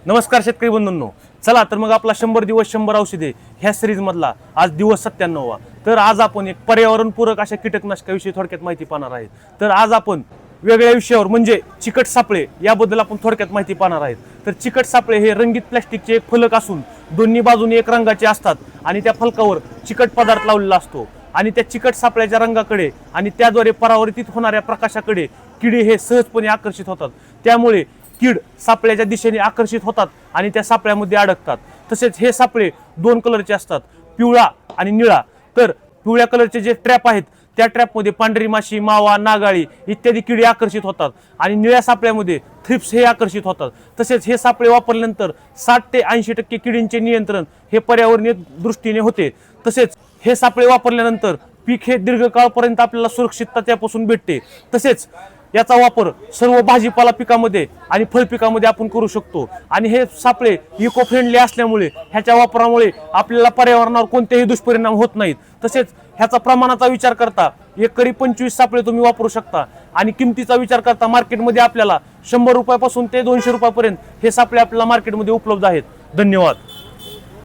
नमस्कार शेतकरी बंधूंनो, चला तर मग आपला 100 दिवस 100 औषधे ह्या सिरीज मधला आज दिवस 97वा। तर आज आपण एक पर्यावरणपूरक अशा कीटकनाशकाविषयी थोडक्यात माहिती पाहणार आहे। तर आज आपण वेगळ्या विषयावर म्हणजे चिकट सापळे याबद्दल आपण थोडक्यात माहिती पाहणार आहेत। तर चिकट सापळे हे रंगीत प्लास्टिकचे एक फलक असून दोन्ही बाजूने एक रंगाचे असतात आणि त्या फलकावर चिकट पदार्थ लावलेला असतो आणि त्या चिकट सापळ्याच्या रंगाकडे आणि त्याद्वारे परावर्तित होणाऱ्या प्रकाशाकडे किडे हे सहजपणे आकर्षित होतात। त्यामुळे कीड सापळ्याच्या दिशेने आकर्षित होतात आणि त्या सापळ्यामध्ये अडकतात। तसेच हे सापळे दोन कलरचे असतात, पिवळा आणि निळा। तर पिवळ्या कलरचे जे ट्रॅप आहेत त्या ट्रॅपमध्ये पांढरी माशी, मावा, नागाळी इत्यादी किडे आकर्षित होतात आणि निळ्या सापळ्यामध्ये थ्रिप्स हे आकर्षित होतात। तसेच हे सापळे वापरल्यानंतर 60 ते 80% किडींचे नियंत्रण हे पर्यावरणीय दृष्टीने होते। तसेच हे सापळे वापरल्यानंतर पीक हे दीर्घकाळपर्यंत आपल्याला सुरक्षितता त्यापासून भेटते। तसेच याचा वापर सर्व भाजीपाला पिकामध्ये आणि फळ पिकामध्ये आपण करू शकतो आणि हे सापळे इको फ्रेंडली असल्यामुळे ह्याच्या वापरामुळे आपल्याला पर्यावरणावर कोणतेही दुष्परिणाम होत नाहीत। तसेच ह्याचा प्रमाणाचा विचार करता एकरी 25 सापळे तुम्ही वापरू शकता आणि किमतीचा विचार करता मार्केटमध्ये आपल्याला 100 रुपयापासून ते 200 रुपयापर्यंत हे सापळे आपल्याला मार्केटमध्ये उपलब्ध आहेत। धन्यवाद।